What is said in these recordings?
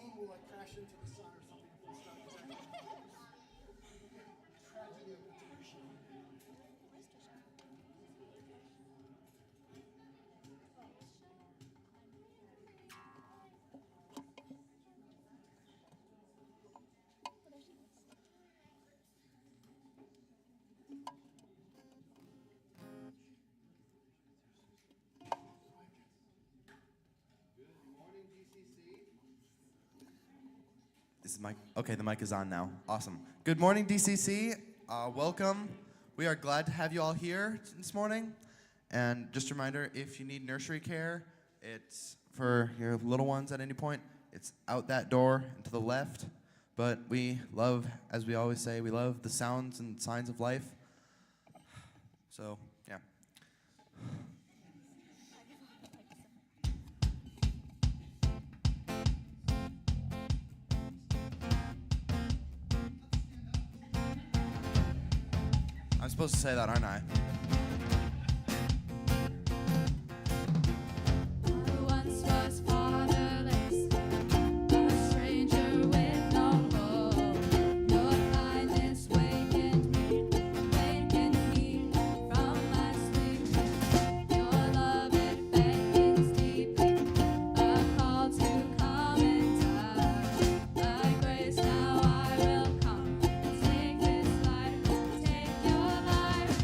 balloon will like crash into the sun or something if we start exactly. Tragedy of integration. Good morning, DCC. Is the mic? Okay, the mic is on now. Awesome. Good morning, DCC. Welcome. We are glad to have you all here this morning. And just a reminder, if you need nursery care, it's for your little ones at any point. It's out that door and to the left. But we love, as we always say, we love the sounds and signs of life. So, yeah. I'm supposed to say that, aren't I? Once was fatherless, a stranger with no hope. Your kindness wakened me from my sleep. Your love it beckons deeply, a call to come and touch. By grace now I will come, take this life, take your life.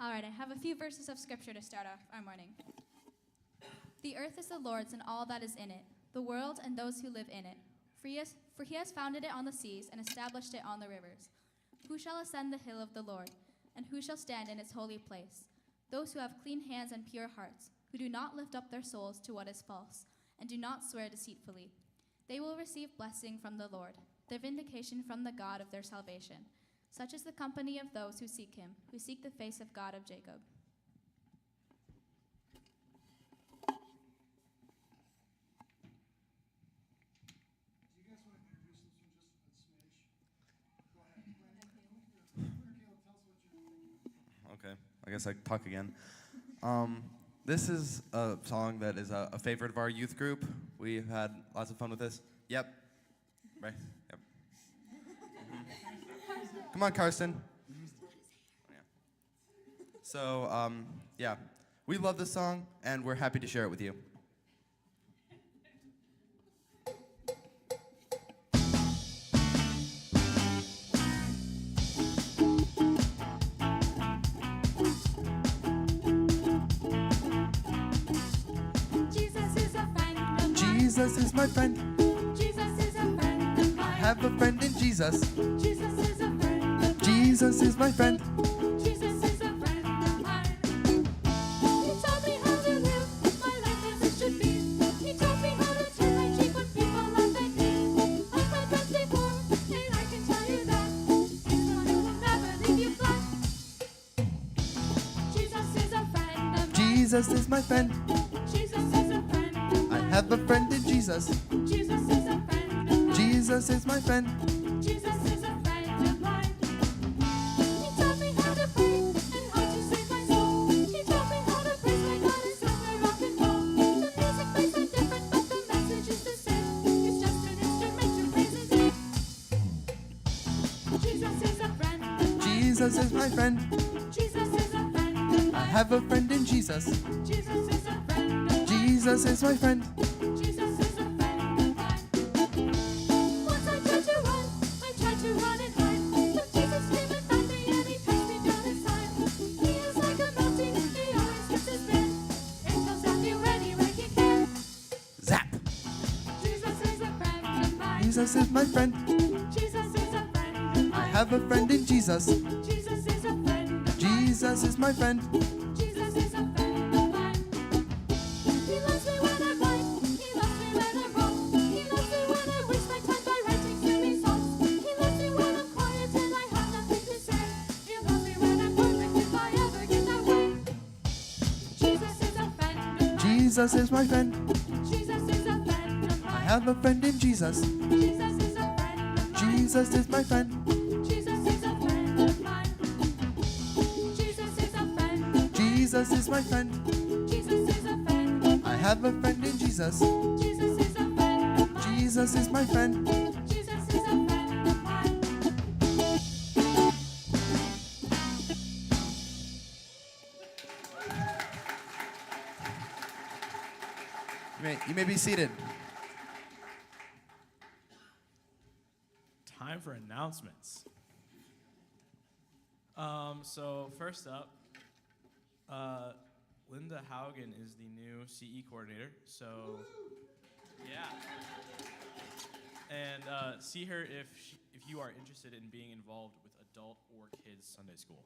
All right, I have a few verses of scripture to start off our morning. The earth is the Lord's and all that is in it, the world and those who live in it. For he has founded it on the seas and established it on the rivers. Who shall ascend the hill of the Lord? And who shall stand in its holy place? Those who have clean hands and pure hearts, who do not lift up their souls to what is false, and do not swear deceitfully. They will receive blessing from the Lord, their vindication from the God of their salvation. Such is the company of those who seek him, who seek the face of God of Jacob. Do you guys want to introduce this one just a smidge? Go ahead. Caleb, tell us what you're thinking. Okay, I guess I talk again. This is a song that is a favorite of our youth group. We've had lots of fun with this. Yep. Right? Yep. Come on, Karsten. Yeah. So, yeah, we love this song, and we're happy to share it with you. Jesus is a friend of mine. Jesus is my friend. Jesus is a friend of I mine. have a friend in Jesus. Jesus is a friend of mine. Jesus is my friend. Jesus is a friend of mine. He taught me how to live my life as it should be. He taught me how to turn my cheek when people laugh at me. I've met friends before, and I can tell you that he's one who will never leave you flat. Jesus is a friend of mine. Jesus is my friend. Jesus is a friend of I mine. have a friend in Jesus. Jesus is a friend of mine. Jesus is my friend. Jesus is a friend of mine. He taught me how to pray and how to save my soul. He taught me how to praise my God and sing my rock and roll. The music may sound different, but the message is the same. It's just an instrument to praise His name. Jesus is a friend of mine. Jesus is my friend. Jesus is a friend of I mine. have a friend in Jesus. Jesus is a friend of mine. Jesus is my friend. Jesus is a friend of mine. Once I tried to run and hide. But Jesus came and found me and he touched me down inside. He is like a mountain, he always keeps his band. Angels at you anywhere he can. Zap. Jesus is a friend of mine. Jesus is my friend. Jesus is a friend of I mine. have a friend in Jesus. Jesus is a friend of mine. Jesus is my friend. Jesus is a friend of mine. He loves me when I'm blind. He loves me when I'm wrong. He loves me when I waste my time by writing silly songs. He loves me when I'm quiet and I have nothing to say. He loves me when I'm perfect if I ever get that way. Jesus is a friend of mine. Jesus is my friend. Jesus is a friend of I mine. have a friend in Jesus. Jesus is a friend of mine. Jesus is my friend. Jesus is a friend of mine. Jesus is a friend. Jesus is my friend. Jesus is a friend. I have a friend in Jesus. Jesus is a friend of mine. Jesus is my friend. Jesus is a friend of mine. You may be seated. Time for announcements. So first up, Linda Haugen is the new CE coordinator. So, yeah. And see her if you are interested in being involved with adult or kids Sunday school.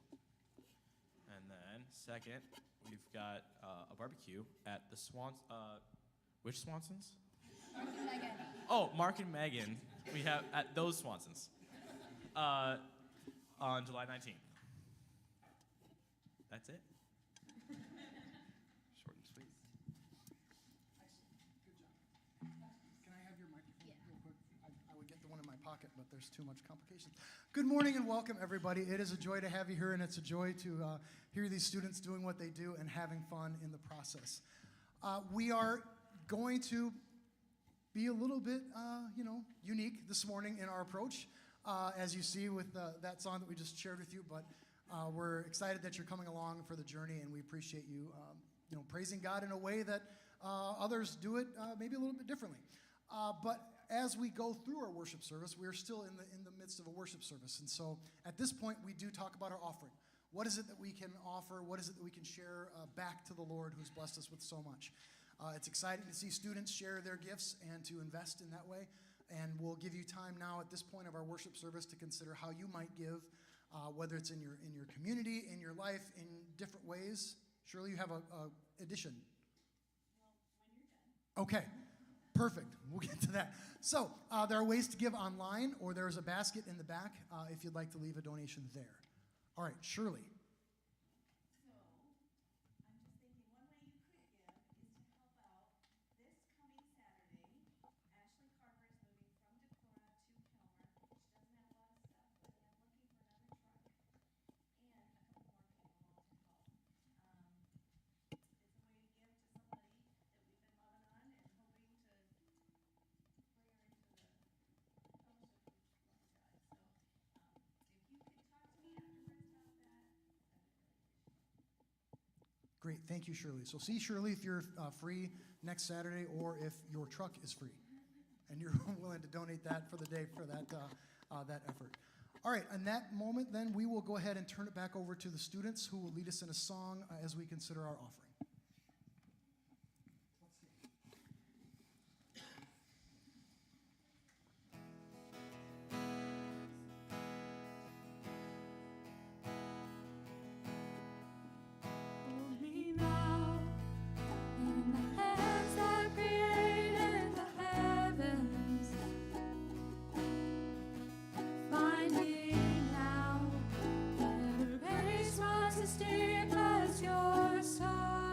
And then second, we've got a barbecue at the which Swansons? Mark and Megan. Oh, Mark and Megan. We have at those Swansons on July 19th. That's it. Short and sweet. Good job. Can I have your microphone real quick? I would get the one in my pocket, but there's too much complications. Good morning and welcome, everybody. It is a joy to have you here, and it's a joy to hear these students doing what they do and having fun in the process. We are going to be a little bit, unique this morning in our approach, as you see with that song that we just shared with you. But we're excited that you're coming along for the journey, and we appreciate you, praising God in a way that others do it maybe a little bit differently. But as we go through our worship service, we are still in the midst of a worship service, and so at this point we do talk about our offering. What is it that we can offer? What is it that we can share back to the Lord who's blessed us with so much? It's exciting to see students share their gifts and to invest in that way. And we'll give you time now at this point of our worship service to consider how you might give, whether it's in your community, in your life, in different ways. Shirley, you have a addition. Okay, perfect. We'll get to that. So there are ways to give online, or there is a basket in the back if you'd like to leave a donation there. All right, Shirley. So, I'm just thinking one way you could give is to help out this coming Saturday. Ashley Carver is moving from Decorah to Kilmer. She doesn't have a lot of stuff, but I'm looking for another truck and a couple more people to help. It's a way to give to somebody that we've been loving on and hoping to bring her into the fellowship with God. So, if you could talk to me afterwards about that, that'd be really appreciated. Great, thank you, Shirley. So see Shirley if you're free next Saturday, or if your truck is free and you're willing to donate that for the day for that effort. All right, in that moment, then we will go ahead and turn it back over to the students who will lead us in a song as we consider our offering. Hold me now in the hands that created the heavens. Find me now, where grace runs as deep as your soul.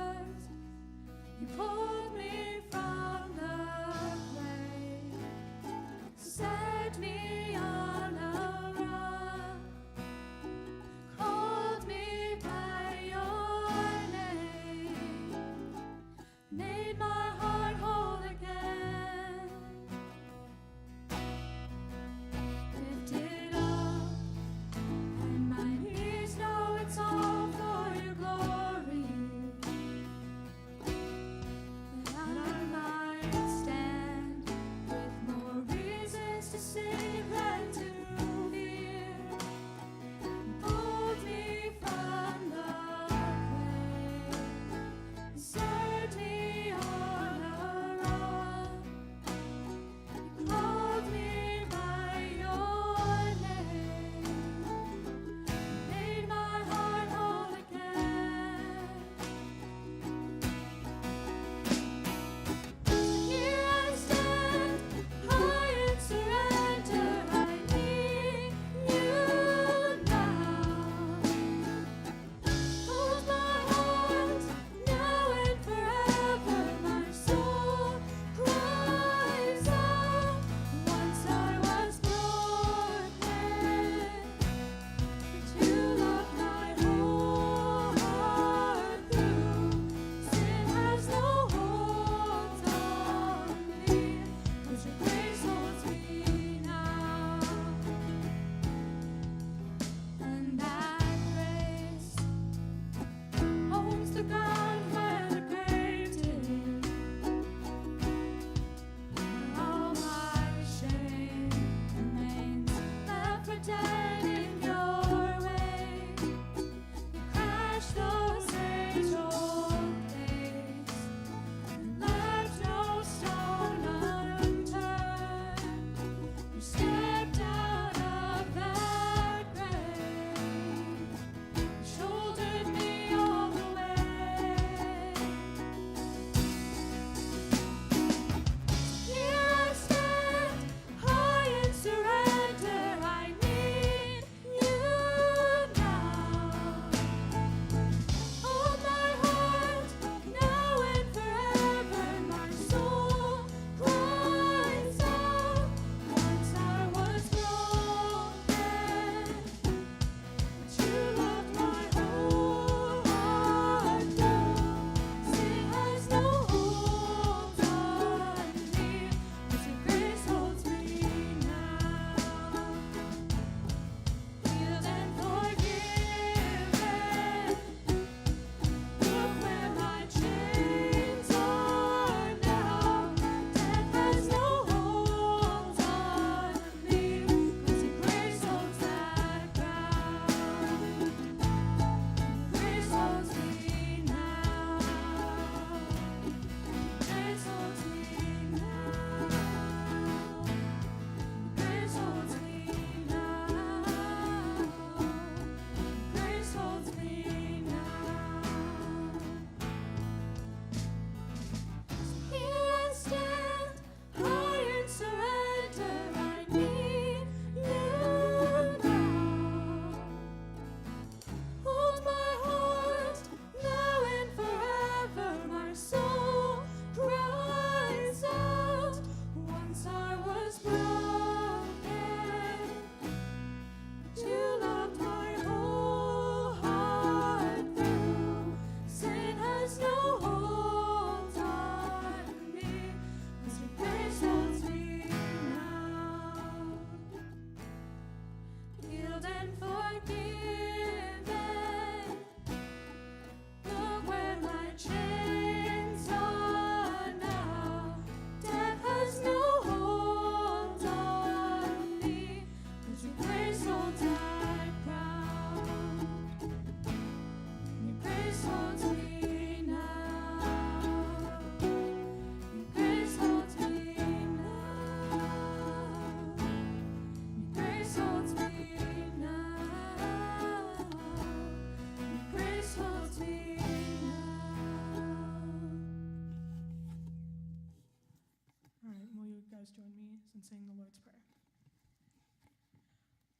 and saying the Lord's Prayer.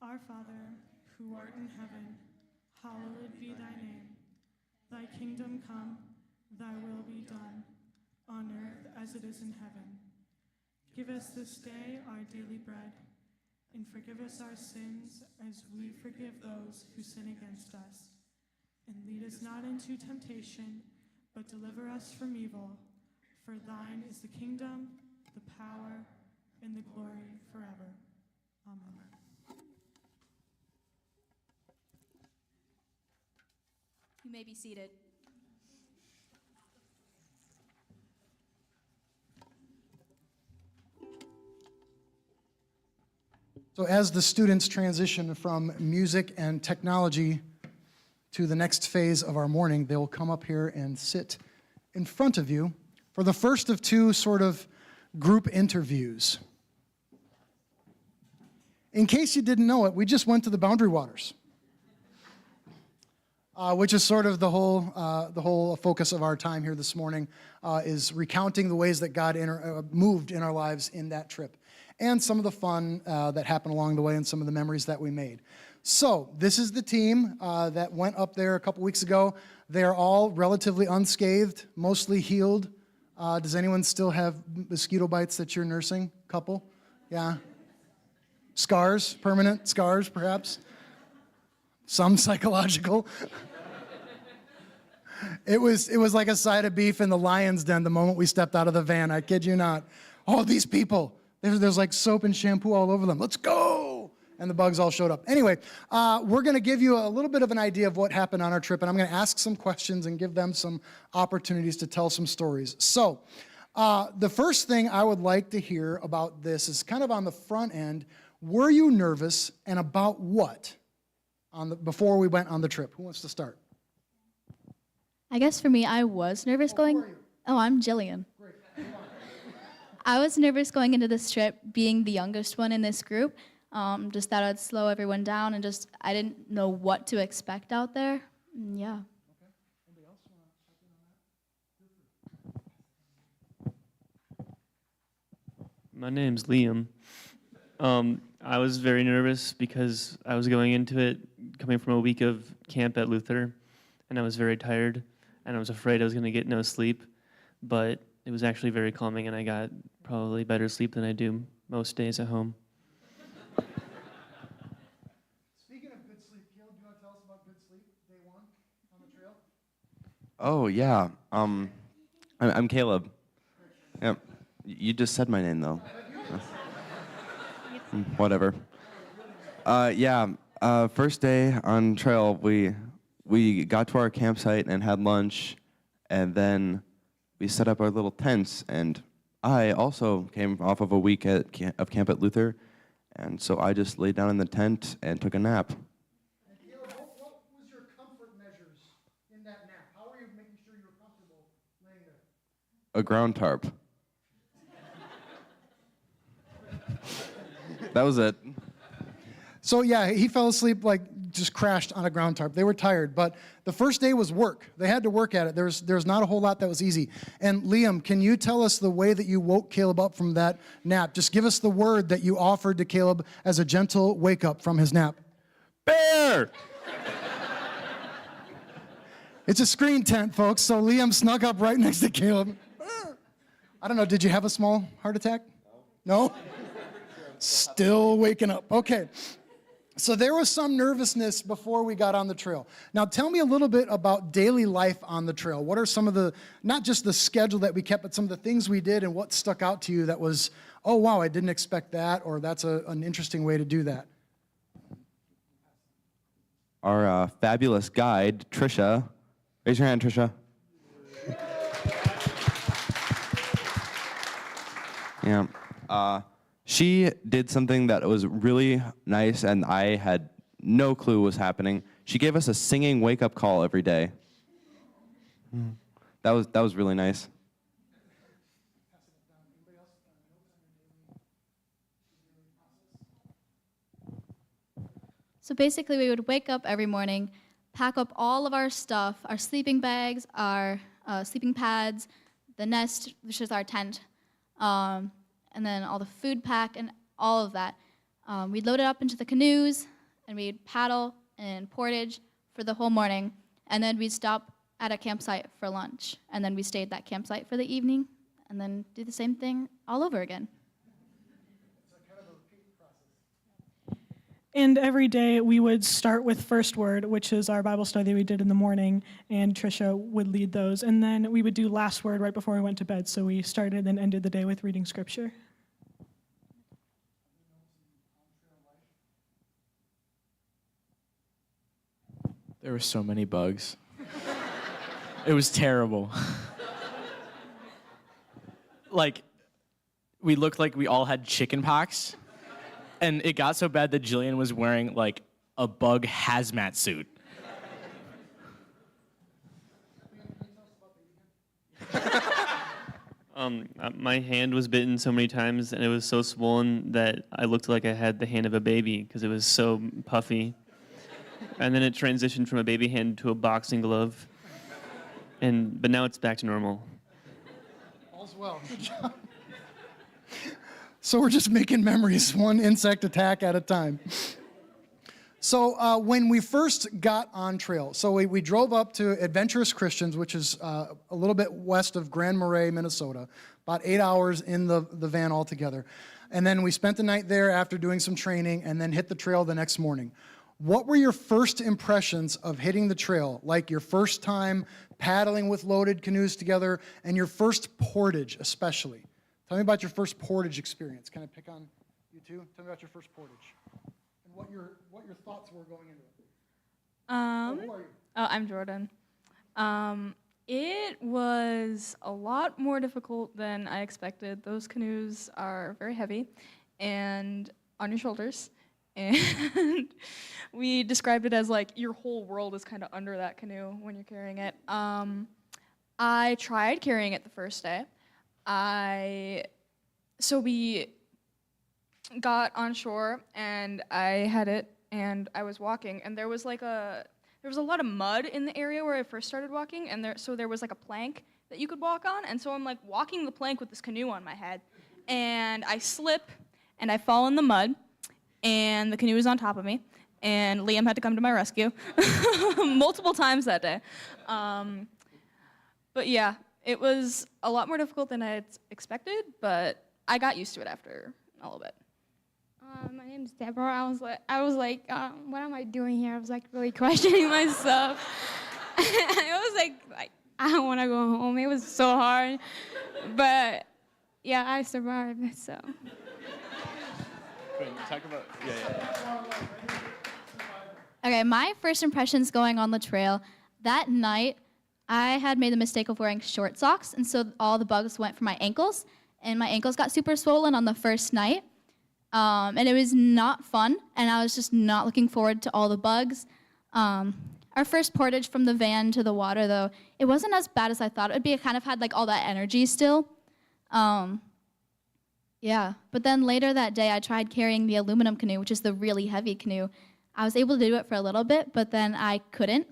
Our Father, who art in heaven, hallowed be thy name. Thy kingdom come, thy will be done, on earth as it is in heaven. Give us this day our daily bread, and forgive us our sins as we forgive those who sin against us. And lead us not into temptation, but deliver us from evil. For thine is the kingdom, the power, and the glory forever. Amen. You may be seated. So as the students transition from music and technology to the next phase of our morning, they will come up here and sit in front of you for the first of two sort of group interviews. In case you didn't know it, we just went to the Boundary Waters, which is sort of the whole focus of our time here this morning, is recounting the ways that God moved in our lives in that trip, and some of the fun that happened along the way and some of the memories that we made. So this is the team that went up there a couple weeks ago. They're all relatively unscathed, mostly healed. Does anyone still have mosquito bites that you're nursing? Couple? Yeah? Scars, permanent scars, perhaps? Some psychological. It was like a side of beef in the lion's den the moment we stepped out of the van. I kid you not. Oh, these people. There's like soap and shampoo all over them. Let's go! And the bugs all showed up. Anyway, we're going to give you a little bit of an idea of what happened on our trip, and I'm going to ask some questions and give them some opportunities to tell some stories. So, the first thing I would like to hear about this is kind of on the front end. Were you nervous, and about what before we went on the trip? Who wants to start? I guess for me, I was nervous going. Who are you? Oh, I'm Jillian. Great. I was nervous going into this trip, being the youngest one in this group. Just thought I'd slow everyone down, and I didn't know what to expect out there. Yeah. Okay. Anybody else want to check in on that? My name's Liam. I was very nervous because I was going into it coming from a week of camp at Luther, and I was very tired, and I was afraid I was going to get no sleep, but it was actually very calming, and I got probably better sleep than I do most days at home. Speaking of good sleep, Caleb, do you want to tell us about good sleep, day one on the trail? Oh, yeah. I'm Caleb. Yep. You just said my name, though. Whatever. First day on trail, we got to our campsite and had lunch, and then we set up our little tents, and I also came off of a week of camp at Luther, and so I just laid down in the tent and took a nap. And Caleb, what was your comfort measures in that nap? How were you making sure you were comfortable laying there? A ground tarp. That was it. So yeah, he fell asleep, like just crashed on a ground tarp. They were tired, but the first day was work. They had to work at it. There's not a whole lot that was easy. And Liam, can you tell us the way that you woke Caleb up from that nap? Just give us the word that you offered to Caleb as a gentle wake up from his nap. Bear! It's a screen tent, folks, so Liam snuck up right next to Caleb. I don't know, did you have a small heart attack? No? Still waking up. Okay. So there was some nervousness before we got on the trail. Now tell me a little bit about daily life on the trail. What are some of the, not just the schedule that we kept, but some of the things we did and what stuck out to you that was, oh wow, I didn't expect that, or that's an interesting way to do that? Our fabulous guide, Trisha. Raise your hand, Trisha. Yeah. She did something that was really nice, and I had no clue was happening. She gave us a singing wake-up call every day. That was really nice. So basically, we would wake up every morning, pack up all of our stuff, our sleeping bags, our sleeping pads, the nest, which is our tent, and and then all the food pack and all of that. We'd load it up into the canoes, and we'd paddle and portage for the whole morning, and then we'd stop at a campsite for lunch, and then we stayed at that campsite for the evening, and then do the same thing all over again. And every day we would start with First Word, which is our Bible study we did in the morning, and Trisha would lead those. And then we would do Last Word right before we went to bed. So we started and ended the day with reading Scripture. There were so many bugs. It was terrible. Like, we looked like we all had chicken pox. And it got so bad that Jillian was wearing, like, a bug hazmat suit. My hand was bitten so many times, and it was so swollen that I looked like I had the hand of a baby because it was so puffy. And then it transitioned from a baby hand to a boxing glove. But now it's back to normal. All's well. Good job. So we're just making memories, one insect attack at a time. So when we first got on trail, so we drove up to Adventurous Christians, which is a little bit west of Grand Marais, Minnesota, about 8 hours in the van altogether. And then we spent the night there after doing some training and then hit the trail the next morning. What were your first impressions of hitting the trail, like your first time paddling with loaded canoes together and your first portage especially? Tell me about your first portage experience. Can I pick on you too? Tell me about your first portage and what your thoughts were going into it. Who are you? I'm Jordan. It was a lot more difficult than I expected. Those canoes are very heavy and on your shoulders. And we described it as like your whole world is kind of under that canoe when you're carrying it. I tried carrying it the first day. So we got on shore and I had it and I was walking and there was a lot of mud in the area where I first started walking and there was like a plank that you could walk on, and so I'm like walking the plank with this canoe on my head and I slip and I fall in the mud and the canoe is on top of me and Liam had to come to my rescue multiple times that day. But yeah, it was a lot more difficult than I had expected, but I got used to it after a little bit. My name is Deborah. I was like, what am I doing here? I was like really questioning myself. I was like, I don't want to go home. It was so hard, but yeah, I survived. So. Talk about yeah. Okay, my first impressions going on the trail, that night, I had made the mistake of wearing short socks, and so all the bugs went for my ankles, and my ankles got super swollen on the first night, and it was not fun, and I was just not looking forward to all the bugs. Our first portage from the van to the water, though, it wasn't as bad as I thought it would be. It kind of had like all that energy still. Yeah, but then later that day, I tried carrying the aluminum canoe, which is the really heavy canoe. I was able to do it for a little bit, but then I couldn't,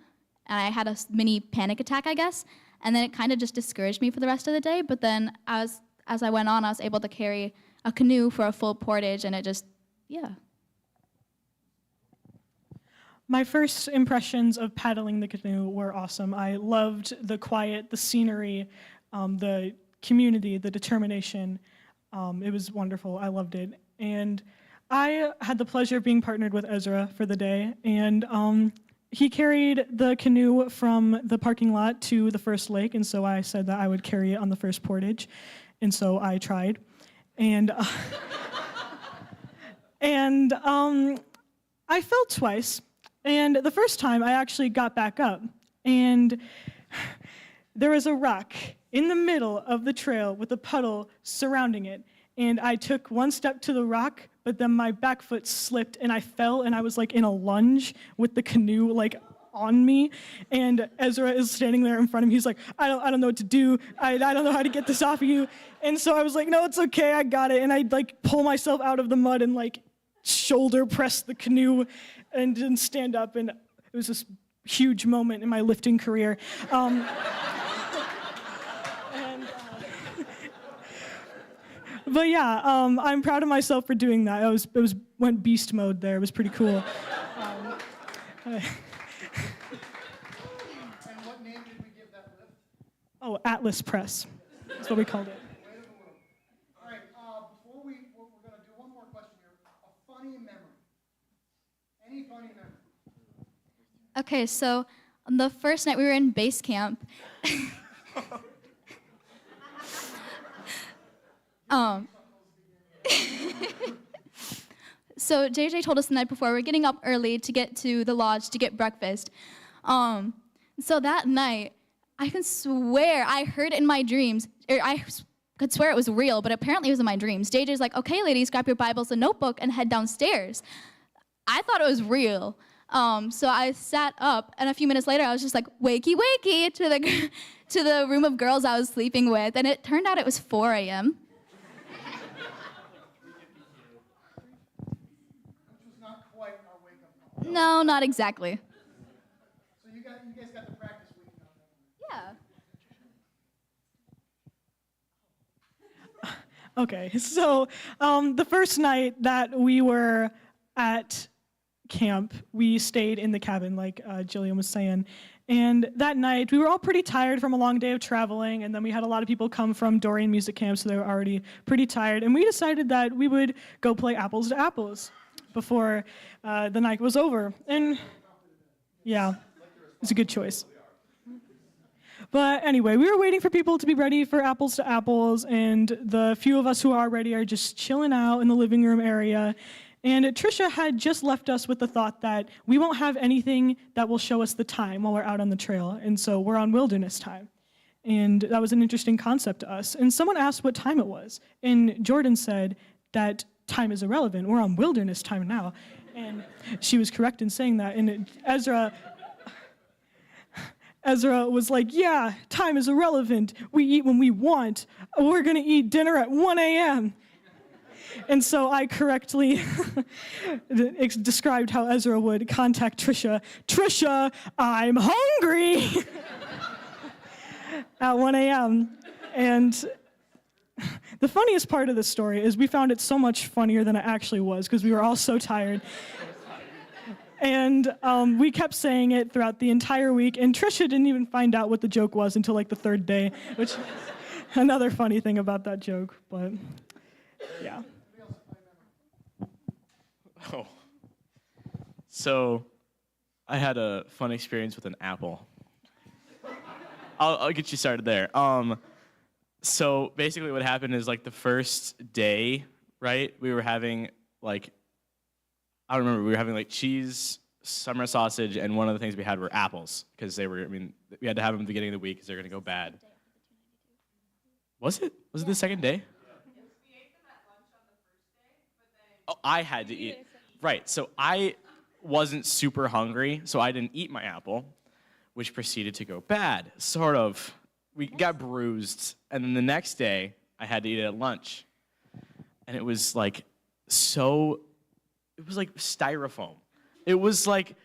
and I had a mini panic attack, I guess, and then it kind of just discouraged me for the rest of the day, but then as I went on, I was able to carry a canoe for a full portage, and it just, yeah. My first impressions of paddling the canoe were awesome. I loved the quiet, the scenery, the community, the determination. It was wonderful. I loved it. And I had the pleasure of being partnered with Ezra for the day, and he carried the canoe from the parking lot to the first lake, and so I said that I would carry it on the first portage, and so I tried. And I fell twice, and the first time I actually got back up, and there was a rock in the middle of the trail with a puddle surrounding it, and I took one step to the rock, but then my back foot slipped and I fell, and I was like in a lunge with the canoe like on me, and Ezra is standing there in front of me. He's like, I don't know what to do. I don't know how to get this off of you. And so I was like, no, it's okay, I got it. And I like pull myself out of the mud and like shoulder press the canoe and then stand up, and it was this huge moment in my lifting career. But yeah, I'm proud of myself for doing that. Went beast mode there. It was pretty cool. And what name did we give that lift? Oh, Atlas Press. That's what we called it. All right, before we're going to do one more question here. A funny memory. Any funny memory? Okay, so on the first night we were in base camp. So JJ told us the night before we're getting up early to get to the lodge to get breakfast. So that night, I can swear I heard in my dreams, or I could swear it was real, but apparently it was in my dreams. JJ's like, okay, ladies, grab your Bibles and notebook and head downstairs. I thought it was real. So I sat up, and a few minutes later, I was just like, wakey, wakey, to the room of girls I was sleeping with, and it turned out it was 4 a.m. Which was not quite our wake-up call. No, not exactly. So you guys got the practice week on that. Yeah. Okay, so the first night that we were at camp, we stayed in the cabin, like Jillian was saying. And that night, we were all pretty tired from a long day of traveling, and then we had a lot of people come from Dorian Music Camp, so they were already pretty tired. And we decided that we would go play apples to apples before the night was over. And yeah, it's a good choice. But anyway, we were waiting for people to be ready for apples to apples, and the few of us who are ready are just chilling out in the living room area. And Trisha had just left us with the thought that we won't have anything that will show us the time while we're out on the trail, and so we're on wilderness time. And that was an interesting concept to us. And someone asked what time it was, and Jordan said that time is irrelevant. We're on wilderness time now. And she was correct in saying that. And Ezra was like, yeah, time is irrelevant. We eat when we want. We're going to eat dinner at 1 a.m. And so I correctly described how Ezra would contact Trisha. Trisha, I'm hungry at 1 a.m. And the funniest part of this story is we found it so much funnier than it actually was because we were all so tired. And we kept saying it throughout the entire week, and Trisha didn't even find out what the joke was until like the third day, which another funny thing about that joke, but yeah. Oh. So, I had a fun experience with an apple. I'll get you started there. So basically what happened is like the first day, right? We were having like, I don't remember, we were having like cheese, summer sausage, and one of the things we had were apples because we had to have them at the beginning of the week because they're going to go bad. Was it? Was it the second day? Oh, I had to eat. Right, so I wasn't super hungry, so I didn't eat my apple, which proceeded to go bad, sort of. We got bruised, and then the next day, I had to eat it at lunch. And it was like it was like styrofoam. It was like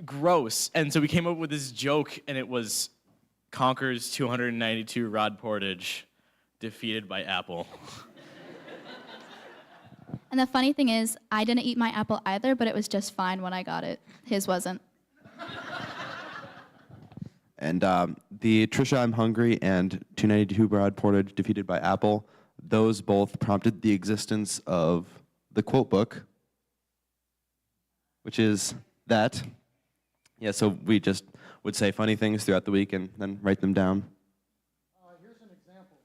gross. And so we came up with this joke, and it was conquers 292 Rod Portage, defeated by apple. And the funny thing is, I didn't eat my apple either, but it was just fine when I got it. His wasn't. And the Trisha, I'm hungry, and 292 Broad Portage, defeated by Apple, those both prompted the existence of the quote book, which is that. Yeah, so we just would say funny things throughout the week and then write them down. Here's an example.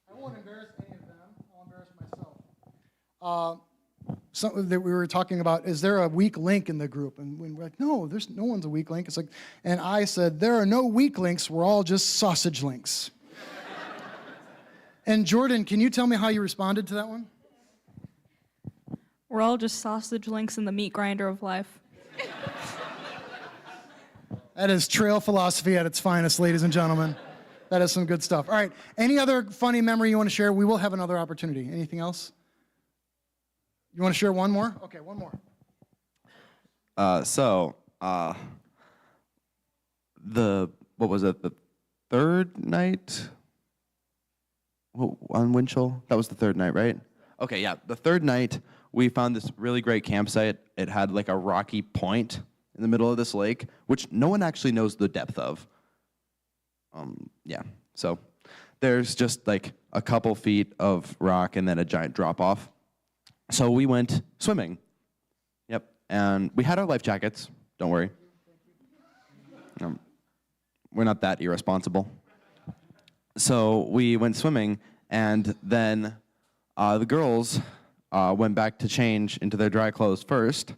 I won't embarrass any of them. I'll embarrass myself. Something that we were talking about, is there a weak link in the group? And we're like, no, there's no one's a weak link. It's like, and I said, there are no weak links. We're all just sausage links. And Jordan, can you tell me how you responded to that one? We're all just sausage links in the meat grinder of life. That is trail philosophy at its finest, ladies and gentlemen. That is some good stuff. All right, any other funny memory you want to share? We will have another opportunity. Anything else? You want to share one more? Okay, one more. The third night? on Winchell? That was the third night, right? Okay, yeah. The third night, we found this really great campsite. It had like a rocky point in the middle of this lake, which no one actually knows the depth of. Yeah, so there's just like a couple feet of rock and then a giant drop off. So we went swimming. Yep, and we had our life jackets. Don't worry. We're not that irresponsible. So we went swimming, and then the girls went back to change into their dry clothes first.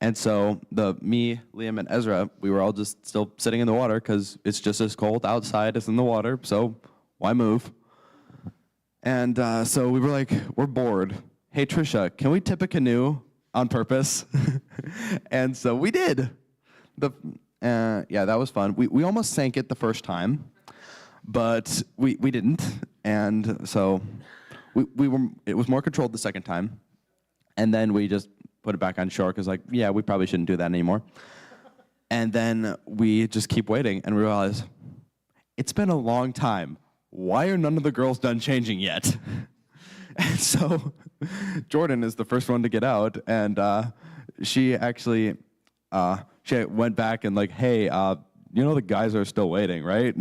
And so me, Liam, and Ezra, we were all just still sitting in the water because it's just as cold outside as in the water, so why move? And so we were like, we're bored. Hey, Trisha, can we tip a canoe on purpose? And so we did. Yeah, that was fun. We almost sank it the first time, but we didn't. And so it was more controlled the second time. And then we just put it back on shore because, like, yeah, we probably shouldn't do that anymore. And then we just keep waiting, and we realize it's been a long time. Why are none of the girls done changing yet? And so Jordan is the first one to get out, and she actually she went back and like, hey, you know the guys are still waiting, right?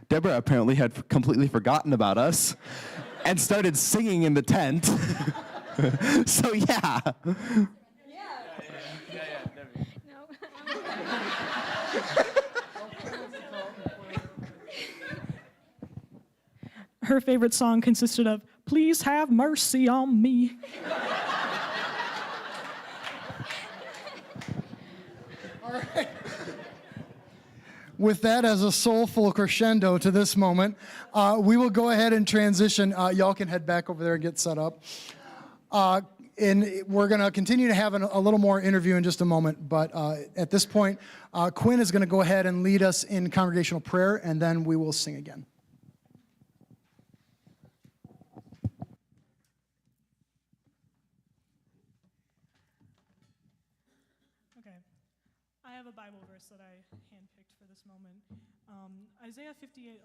Deborah apparently had completely forgotten about us and started singing in the tent. So yeah. Her favorite song consisted of "Please Have Mercy on Me." All right. With that as a soulful crescendo to this moment, we will go ahead and transition. Y'all can head back over there and get set up. And we're going to continue to have a little more interview in just a moment. But at this point, Quinn is going to go ahead and lead us in congregational prayer, and then we will sing again. Okay. I have a Bible verse that I handpicked for this moment. Isaiah 58:11.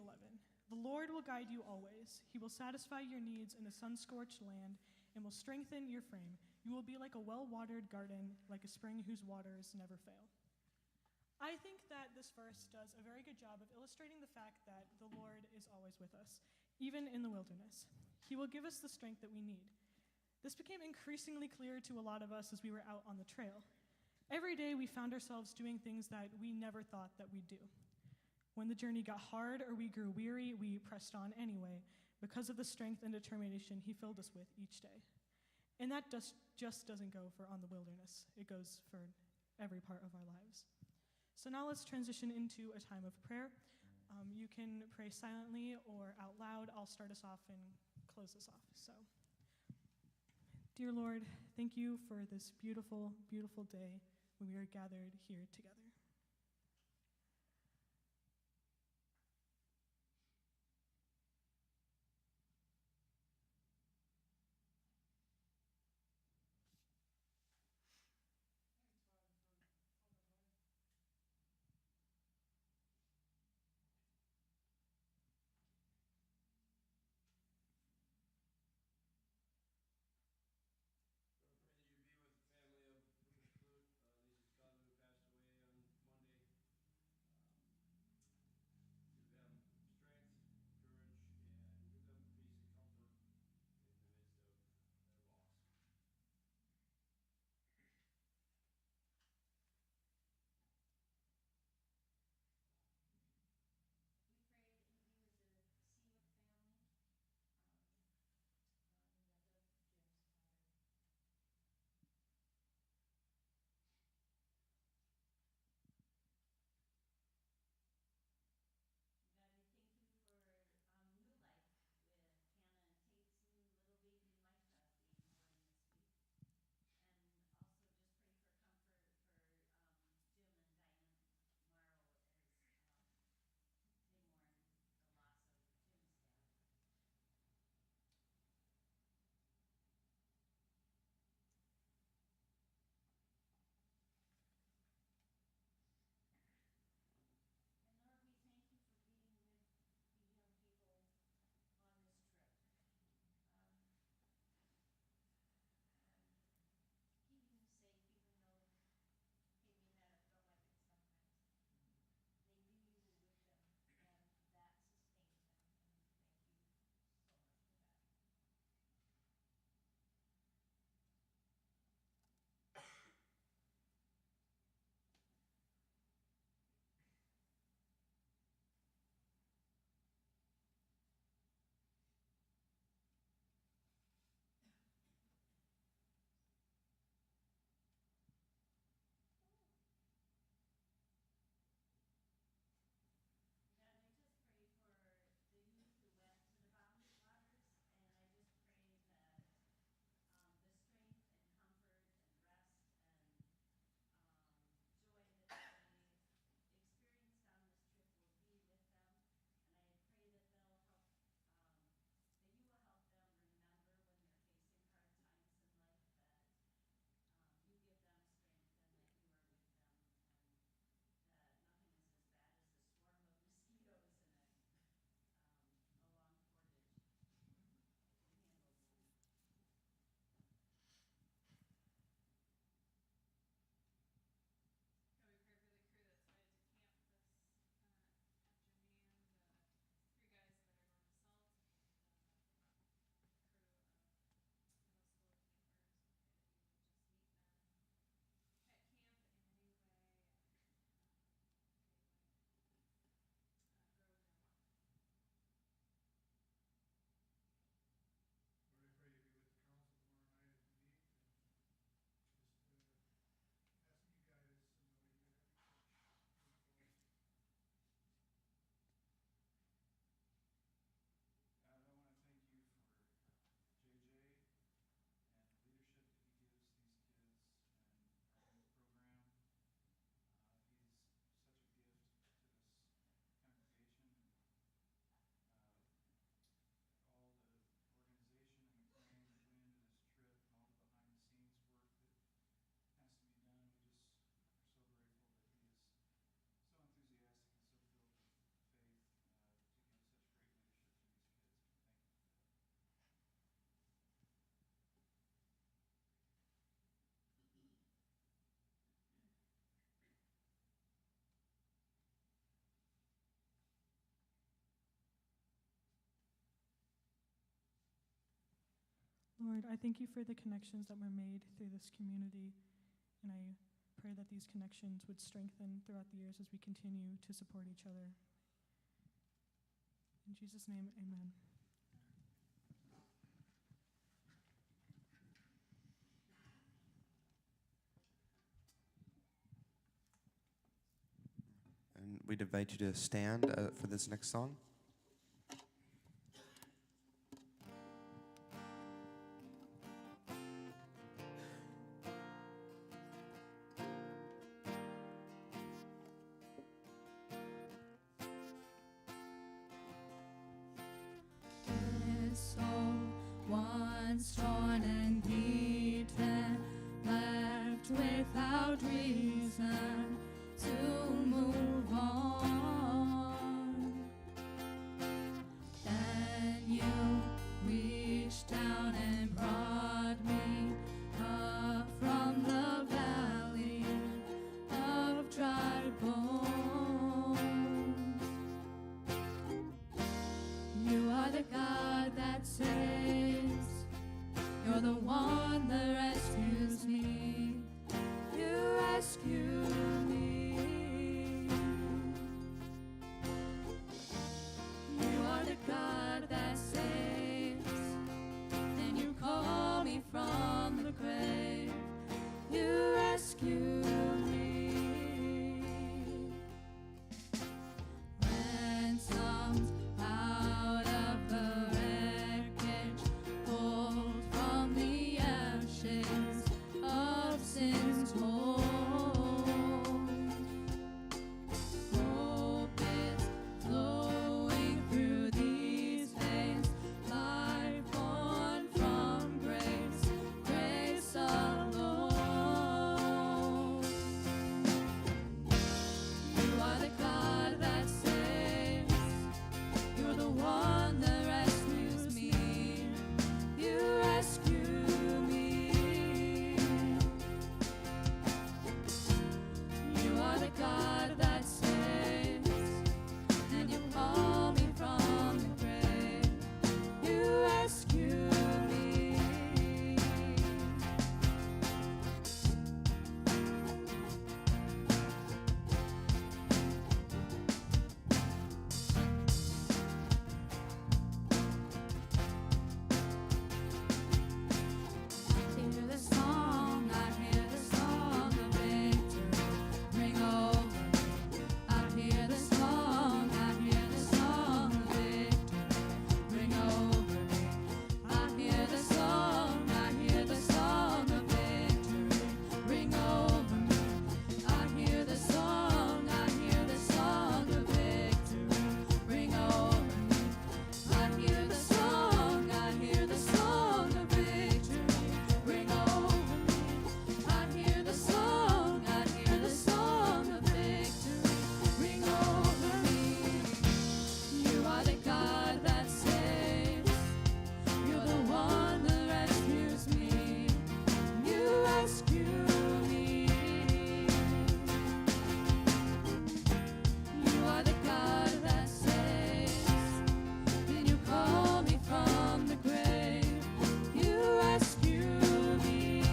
The Lord will guide you always. He will satisfy your needs in a sun-scorched land and will strengthen your frame. You will be like a well-watered garden, like a spring whose waters never fail. I think that this verse does a very good job of illustrating the fact that the Lord is always with us, even in the wilderness. He will give us the strength that we need. This became increasingly clear to a lot of us as we were out on the trail. Every day we found ourselves doing things that we never thought that we'd do. When the journey got hard or we grew weary, we pressed on anyway, because of the strength and determination he filled us with each day. And that just doesn't go for on the wilderness. It goes for every part of our lives. So now let's transition into a time of prayer. You can pray silently or out loud. I'll start us off and close us off. So, dear Lord, thank you for this beautiful, beautiful day when we are gathered here together. Lord, I thank you for the connections that were made through this community, and I pray that these connections would strengthen throughout the years as we continue to support each other. In Jesus' name, amen. And we'd invite you to stand for this next song. This soul once torn and beaten, left without reason to move on. Then you reached down and brought me up from the valley of dry bones. You are the God that saves. You're the one that rescues me. You rescue me. You are the God that saves. And you call me from the grave. You rescue me. Ransomed out of the wreckage, pulled from the ashes of sin's hold. Hope is flowing through these veins, life born from grace, grace alone. You are the God that saves. You're the one that rescues me. You rescue me. You are the God that saves, and you call me from the grave. You rescue me. I hear the song, I hear the song of victory ring over me. I hear the song, I hear the song of victory ring over me. I hear the song, I hear the song of victory ring over me. I hear the song, I hear the song of victory ring over me. I hear the song, I hear the song of victory ring over me. I hear the song, I hear the song of victory ring over me. You are the God that saves. You're the one that rescues me. You rescue me. You are the God that saves. Then you call me from the grave. You rescue me.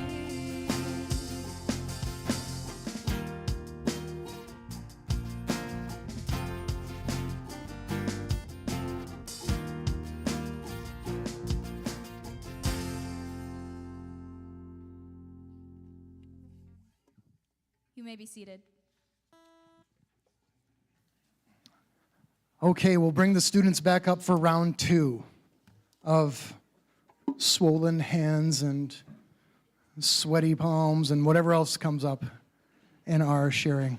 You may be seated. Okay, we'll bring the students back up for round 2 of swollen hands and sweaty palms and whatever else comes up in our sharing.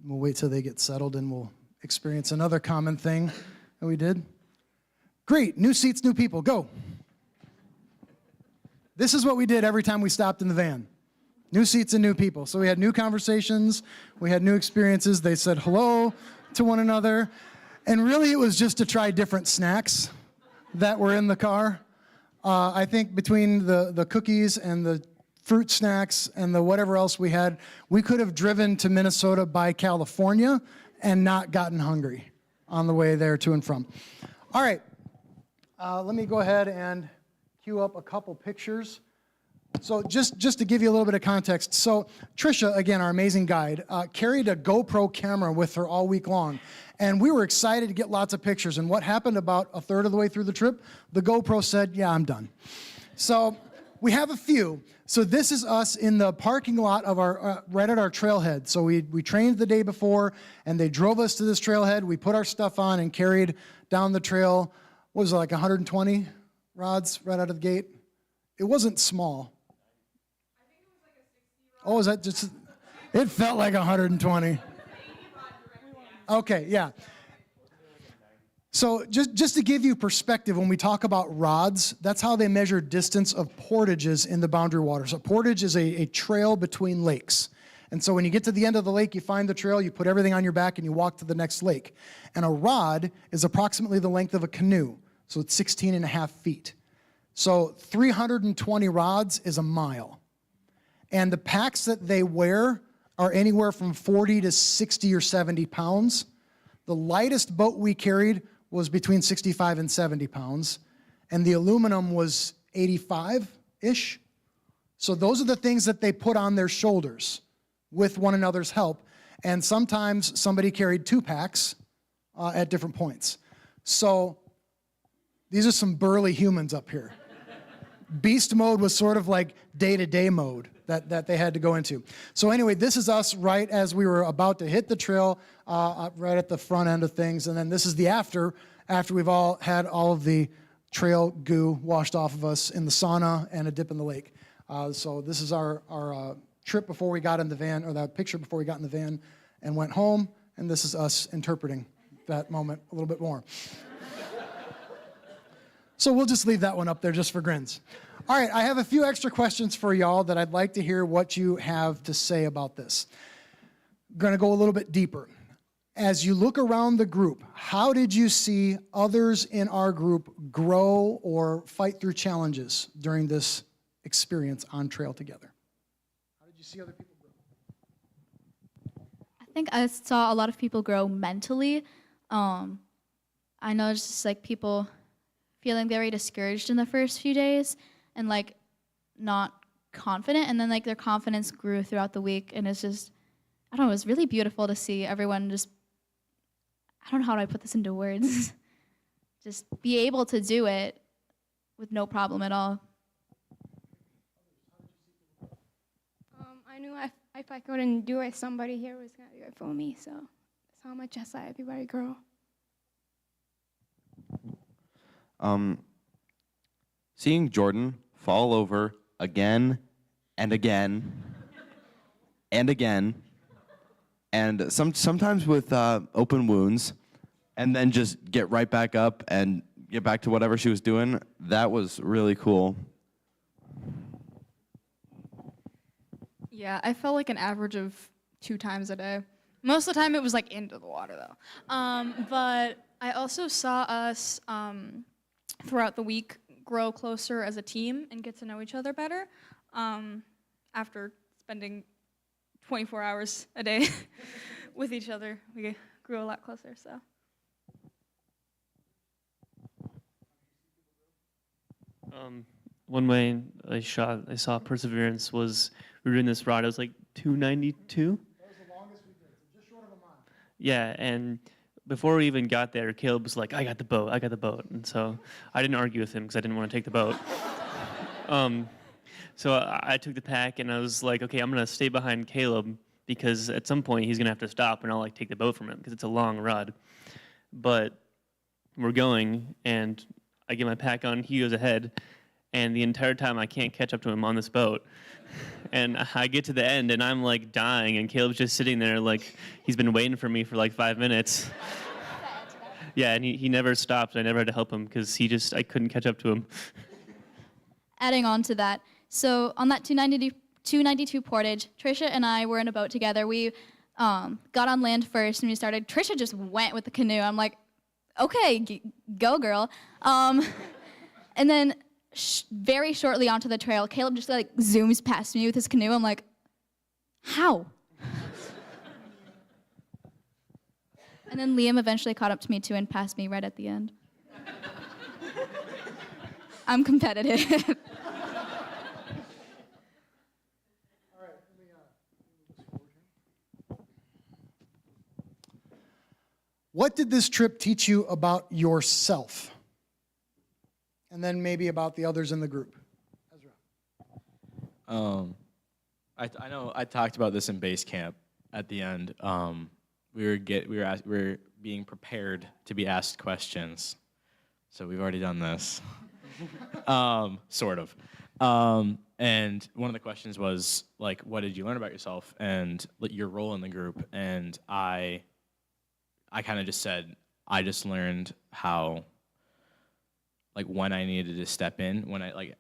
We'll wait till they get settled and we'll experience another common thing that we did. Great, new seats, new people, go. This is what we did every time we stopped in the van. New seats and new people. So we had new conversations, we had new experiences. They said hello to one another. And really it was just to try different snacks that were in the car. I think between the cookies and the fruit snacks and the whatever else we had, we could have driven to Minnesota by California and not gotten hungry on the way there to and from. All right, let me go ahead and cue up a couple pictures. So just to give you a little bit of context, so Trisha, again, our amazing guide, carried a GoPro camera with her all week long. And we were excited to get lots of pictures. And what happened about a third of the way through the trip? The GoPro said, yeah, I'm done. So we have a few. So this is us in the parking lot of our, right at our trailhead. So we trained the day before, and they drove us to this trailhead. We put our stuff on and carried down the trail. What was it, like 120 rods right out of the gate? It wasn't small. Oh, is that just, it felt like 120. Okay, yeah. So just to give you perspective, when we talk about rods, that's how they measure distance of portages in the boundary waters. A portage is a trail between lakes. And so when you get to the end of the lake, you find the trail, you put everything on your back, and you walk to the next lake. And a rod is approximately the length of a canoe, so it's 16 and a half feet. So 320 rods is a mile. And the packs that they wear are anywhere from 40 to 60 or 70 pounds. The lightest boat we carried was between 65 and 70 pounds, and the aluminum was 85-ish. So those are the things that they put on their shoulders with one another's help. And sometimes somebody carried 2 packs at different points. So these are some burly humans up here. Beast mode was sort of like day-to-day mode that they had to go into. So anyway, this is us right as we were about to hit the trail, right at the front end of things. And then this is the after we've all had all of the trail goo washed off of us in the sauna and a dip in the lake. So this is our trip before we got in the van, or that picture before we got in the van and went home. And this is us interpreting that moment a little bit more. So we'll just leave that one up there just for grins. All right, I have a few extra questions for y'all that I'd like to hear what you have to say about this. I'm going to go a little bit deeper. As you look around the group, how did you see others in our group grow or fight through challenges during this experience on trail together? How did you see other people grow? I think I saw a lot of people grow mentally. I noticed just like people feeling very discouraged in the first few days and like not confident, and then like their confidence grew throughout the week, and it's just, I don't know, it was really beautiful to see everyone just, I don't know how do I put this into words, just be able to do it with no problem at all. I knew if I couldn't do it, somebody here was going to do it for me, so that's how much I saw everybody grow. Seeing Jordan fall over again and again and again, and sometimes with open wounds, and then just get right back up and get back to whatever she was doing, that was really cool. Yeah, I felt like an average of 2 times a day. Most of the time it was like into the water though. But I also saw us throughout the week grow closer as a team and get to know each other better after spending 24 hours a day with each other. We grew a lot closer, so. One way I saw perseverance was we were doing this rod. It was like 292. That was the longest we did, so just short of a mile. Yeah, and before we even got there, Caleb was like, I got the boat. And so I didn't argue with him because I didn't want to take the boat. So I took the pack and I was like, okay, I'm going to stay behind Caleb because at some point he's going to have to stop and I'll like take the boat from him because it's a long rod. But we're going and I get my pack on, he goes ahead, and the entire time I can't catch up to him on this boat. And I get to the end and I'm like dying and Caleb's just sitting there like he's been waiting for me for like 5 minutes. Yeah, and he never stopped. I never had to help him because I couldn't catch up to him. Adding on to that, so on that 292 portage, Trisha and I were in a boat together. We got on land first and we started. Trisha just went with the canoe. I'm like, okay, go girl. And then very shortly onto the trail, Caleb just like zooms past me with his canoe. I'm like, how? And then Liam eventually caught up to me too and passed me right at the end. I'm competitive. What did this trip teach you about yourself? And then maybe about the others in the group. Ezra. I know I talked about this in base camp at the end. We were being prepared to be asked questions, so we've already done this, sort of. And one of the questions was like, what did you learn about yourself and your role in the group? And I kind of just said, I just learned how, like, when I needed to step in, when I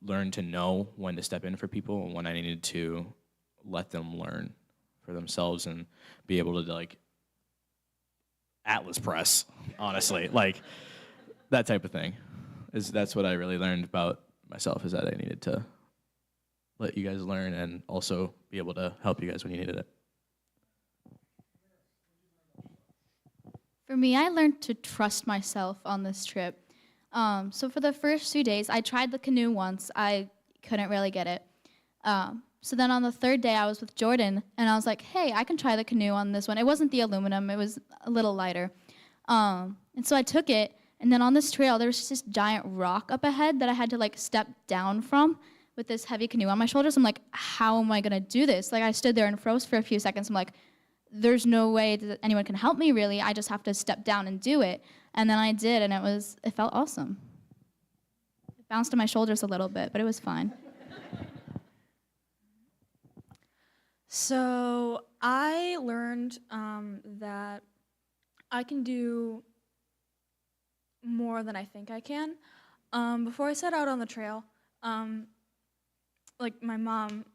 learned to know when to step in for people and when I needed to let them learn for themselves and be able to, like, Atlas press, honestly, like, that type of thing. That's what I really learned about myself, is that I needed to let you guys learn and also be able to help you guys when you needed it. For me, I learned to trust myself on this trip. So for the first 2 days, I tried the canoe once. I couldn't really get it. So then on the third day, I was with Jordan, and I was like, hey, I can try the canoe on this one. It wasn't the aluminum. It was a little lighter. And so I took it, and then on this trail, there was this giant rock up ahead that I had to, like, step down from with this heavy canoe on my shoulders. I'm like, how am I going to do this? Like, I stood there and froze for a few seconds. I'm like, there's no way that anyone can help me, really. I just have to step down and do it. And then I did, and it felt awesome. It bounced on my shoulders a little bit, but it was fine. So I learned that I can do more than I think I can. Before I set out on the trail, like, my mom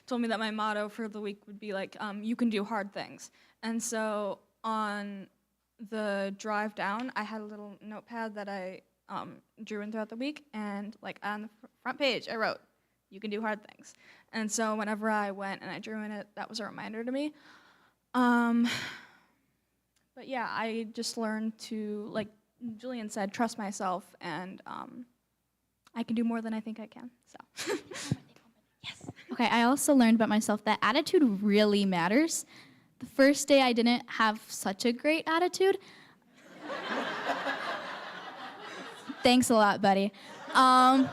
told me that my motto for the week would be like, you can do hard things. And so on the drive down, I had a little notepad that I drew in throughout the week, and, like, on the front page, I wrote, you can do hard things. And so whenever I went and I drew in it, that was a reminder to me. But yeah, I just learned to, like Julian said, trust myself, and I can do more than I think I can, so. Yes. Okay, I also learned about myself that attitude really matters. The first day I didn't have such a great attitude. Thanks a lot, buddy. And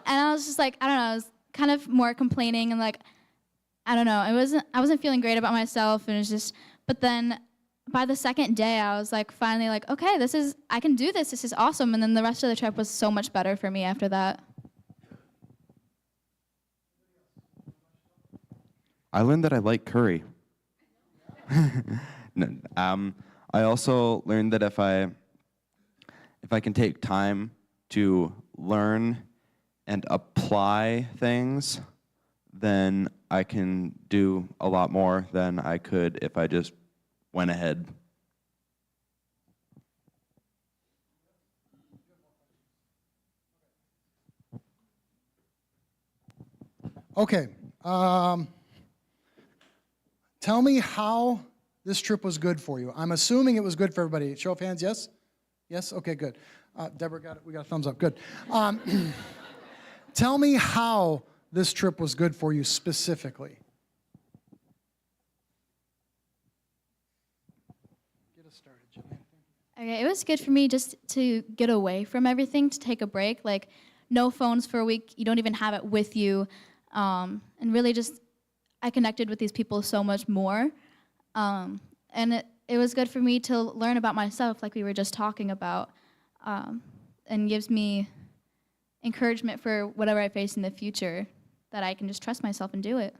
I was just like, I don't know, I was kind of more complaining and, like, I don't know, I wasn't feeling great about myself, and it was just, but then by the second day I was like, finally, like, okay, I can do this is awesome, and then the rest of the trip was so much better for me after that. I learned that I like curry. I also learned that if I can take time to learn and apply things, then I can do a lot more than I could if I just went ahead. Okay. Tell me how this trip was good for you. I'm assuming it was good for everybody. Show of hands, yes? Yes? Okay, good. Deborah got it. We got a thumbs up. Good. Tell me how this trip was good for you specifically. Get us started, Julian. Okay, it was good for me just to get away from everything, to take a break. Like, no phones for a week. You don't even have it with you. And really just, I connected with these people so much more. And it was good for me to learn about myself, like we were just talking about, and gives me encouragement for whatever I face in the future, that I can just trust myself and do it.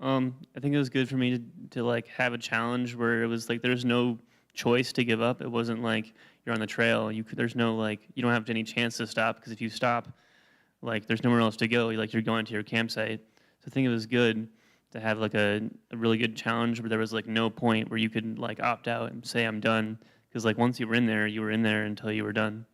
I think it was good for me to like have a challenge where it was like there's no choice to give up. It wasn't like you're on the trail. There's no, like, you don't have any chance to stop, because if you stop, like, there's nowhere else to go. Like, you're going to your campsite. So I think it was good to have like a really good challenge where there was like no point where you could like opt out and say I'm done, because like once you were in there until you were done.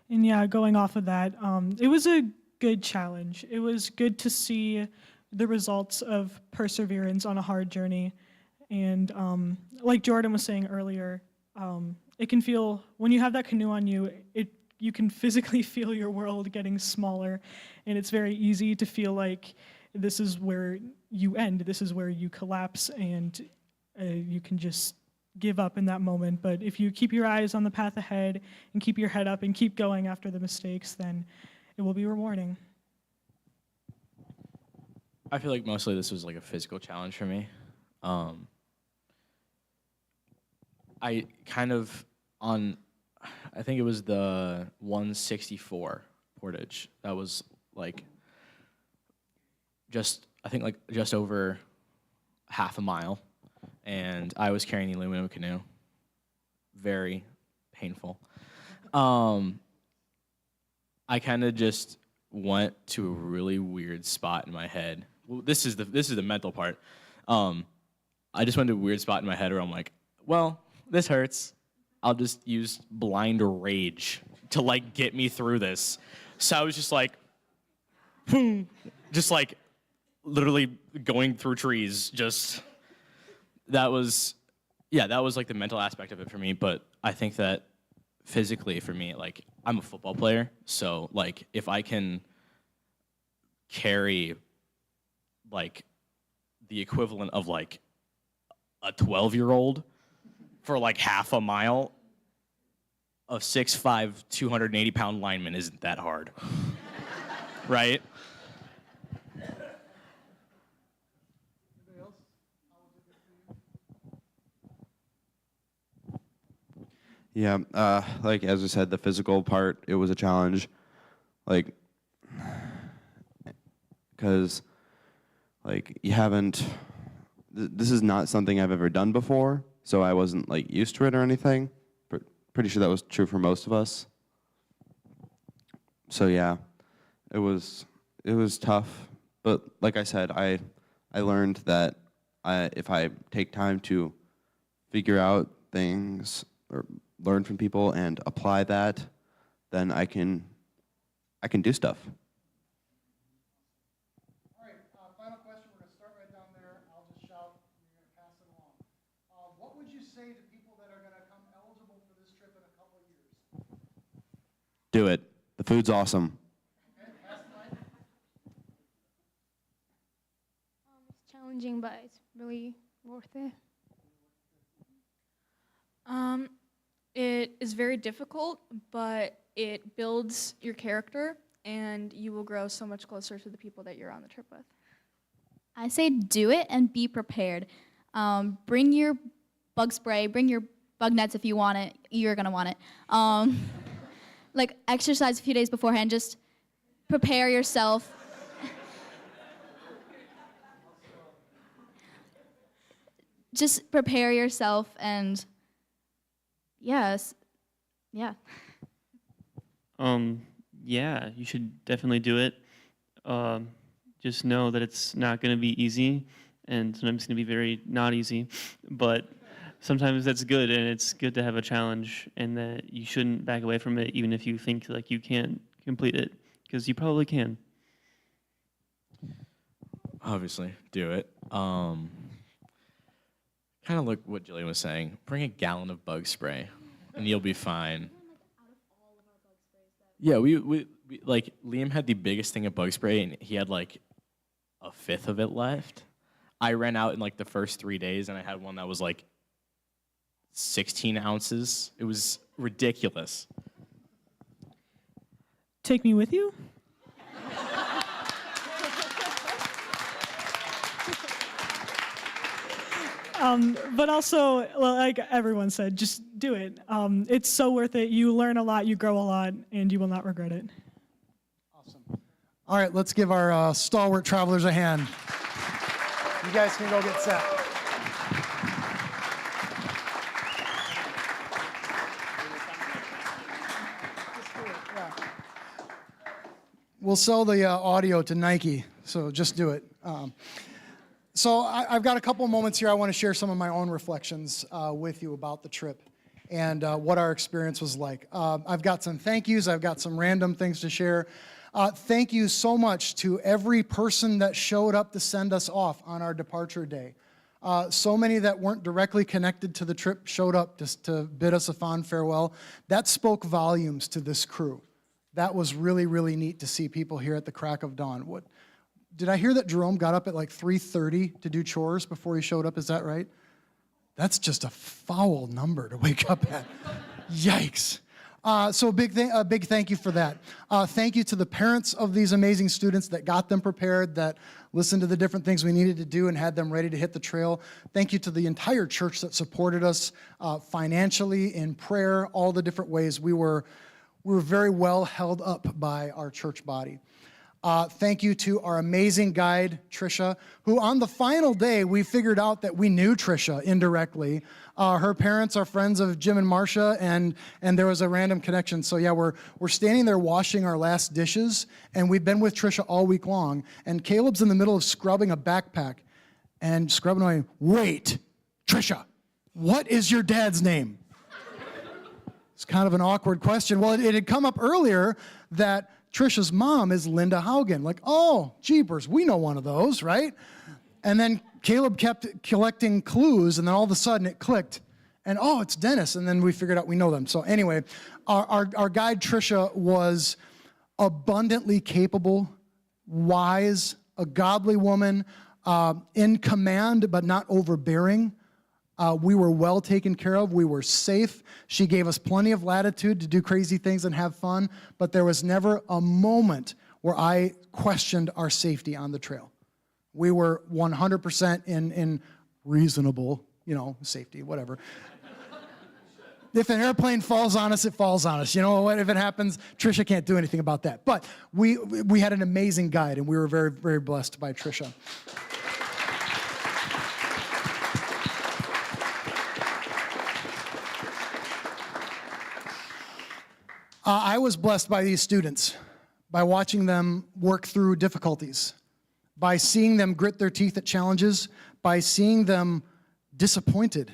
And yeah, going off of that, it was a good challenge. It was good to see the results of perseverance on a hard journey. And like Jordan was saying earlier, it can feel, when you have that canoe on you, you can physically feel your world getting smaller. And it's very easy to feel like this is where you end, this is where you collapse, and you can just give up in that moment. But if you keep your eyes on the path ahead and keep your head up and keep going after the mistakes, then it will be rewarding. I feel like mostly this was like a physical challenge for me. I kind of I think it was the 164 portage. That was like just over half a mile, and I was carrying the aluminum canoe. Very painful. I kind of just went to a really weird spot in my head. Well, this is the mental part. I just went to a weird spot in my head where I'm like, well, this hurts. I'll just use blind rage to like get me through this. So I was just like, just like literally going through trees. That was like the mental aspect of it for me. But I think that physically for me, like I'm a football player. So like if I can carry like the equivalent of like a 12-year-old for like half a mile, a 6'5", 280-pound lineman isn't that hard, right? Yeah, like as I said, the physical part, it was a challenge. Like, because like this is not something I've ever done before, so I wasn't like used to it or anything. Pretty sure that was true for most of us. So yeah, it was tough, but like I said, I learned that if I take time to figure out things or learn from people and apply that, then I can do stuff. All right, final question. We're going to start right down there. I'll just shout, and you're going to pass it along. What would you say to people that are going to come eligible for this trip in a couple of years? Do it. The food's awesome. Okay, pass the mic. It's challenging, but it's really worth it. It is very difficult, but it builds your character, and you will grow so much closer to the people that you're on the trip with. I say do it and be prepared. Bring your bug spray, bring your bug nets if you want it. You're going to want it. Like exercise a few days beforehand. Just prepare yourself. Just prepare yourself and yes. Yeah. Yeah, you should definitely do it. Just know that it's not going to be easy, and sometimes it's going to be very not easy, but sometimes that's good, and it's good to have a challenge, and that you shouldn't back away from it even if you think like you can't complete it, because you probably can. Obviously, do it. Kind of like what Jillian was saying. Bring a gallon of bug spray, and you'll be fine. Yeah, we like Liam had the biggest thing of bug spray, and he had like a fifth of it left. I ran out in like the first 3 days, and I had one that was like 16 ounces. It was ridiculous. Take me with you? But also, like everyone said, just do it. It's so worth it. You learn a lot, you grow a lot, and you will not regret it. Awesome. All right, let's give our stalwart travelers a hand. You guys can go get set. We'll sell the audio to Nike, so just do it. So I've got a couple moments here. I want to share some of my own reflections with you about the trip and what our experience was like. I've got some thank yous. I've got some random things to share. Thank you so much to every person that showed up to send us off on our departure day. So many that weren't directly connected to the trip showed up just to bid us a fond farewell. That spoke volumes to this crew. That was really, really neat to see people here at the crack of dawn. What, did I hear that Jerome got up at like 3:30 to do chores before he showed up? Is that right? That's just a foul number to wake up at. Yikes. So a big thank you for that. Thank you to the parents of these amazing students that got them prepared, that listened to the different things we needed to do and had them ready to hit the trail. Thank you to the entire church that supported us financially, in prayer, all the different ways. We were very well held up by our church body. Thank you to our amazing guide, Trisha, who on the final day, we figured out that we knew Trisha indirectly. Her parents are friends of Jim and Marcia, and there was a random connection. So yeah, we're standing there washing our last dishes, and we've been with Trisha all week long, and Caleb's in the middle of scrubbing a backpack, and scrubbing away, wait, Trisha, what is your dad's name? It's kind of an awkward question. Well, it had come up earlier that Trisha's mom is Linda Haugen. Like, oh, jeepers, we know one of those, right? And then Caleb kept collecting clues, and then all of a sudden it clicked. And, oh, it's Dennis. And then we figured out we know them. So anyway, our guide, Trisha, was abundantly capable, wise, a godly woman, in command but not overbearing. We were well taken care of. We were safe. She gave us plenty of latitude to do crazy things and have fun, but there was never a moment where I questioned our safety on the trail. We were 100% in reasonable, safety, whatever. If an airplane falls on us, it falls on us. You know what? If it happens, Trisha can't do anything about that. But we had an amazing guide, and we were very, very blessed by Trisha. I was blessed by these students, by watching them work through difficulties, by seeing them grit their teeth at challenges, by seeing them disappointed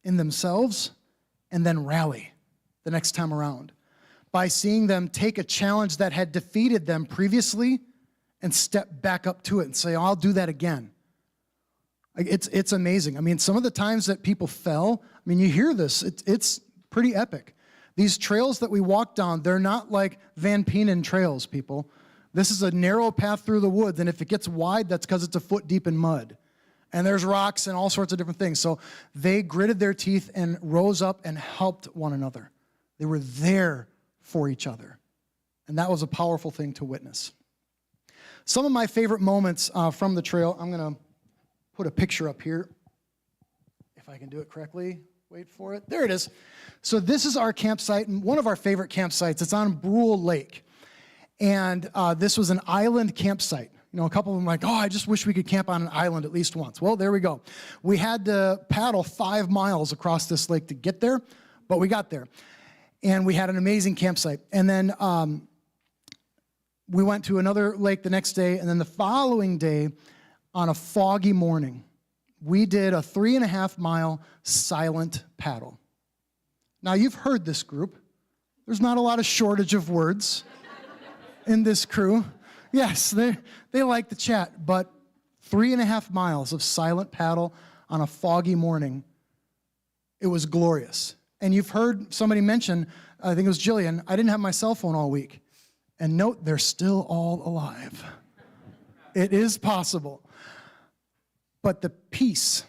in themselves and then rally the next time around, by seeing them take a challenge that had defeated them previously and step back up to it and say, I'll do that again. It's amazing. I mean, some of the times that people fell, you hear this, it's pretty epic. These trails that we walk down, they're not like Van Penen trails, people. This is a narrow path through the woods, and if it gets wide, that's because it's a foot deep in mud. And there's rocks and all sorts of different things. So they gritted their teeth and rose up and helped one another. They were there for each other. And that was a powerful thing to witness. Some of my favorite moments from the trail, I'm going to put a picture up here, if I can do it correctly. Wait for it. There it is. So this is our campsite, and one of our favorite campsites. It's on Brule Lake. And this was an island campsite. A couple of them like, I just wish we could camp on an island at least once. Well, there we go. We had to paddle 5 miles across this lake to get there, but we got there. And we had an amazing campsite. And then we went to another lake the next day, and then the following day, on a foggy morning, we did a 3.5-mile silent paddle. Now, you've heard this group. There's not a lot of shortage of words in this crew. Yes, they like to chat, but 3.5 miles of silent paddle on a foggy morning, it was glorious. And you've heard somebody mention, I think it was Jillian, I didn't have my cell phone all week. And note, they're still all alive. It is possible. But the peace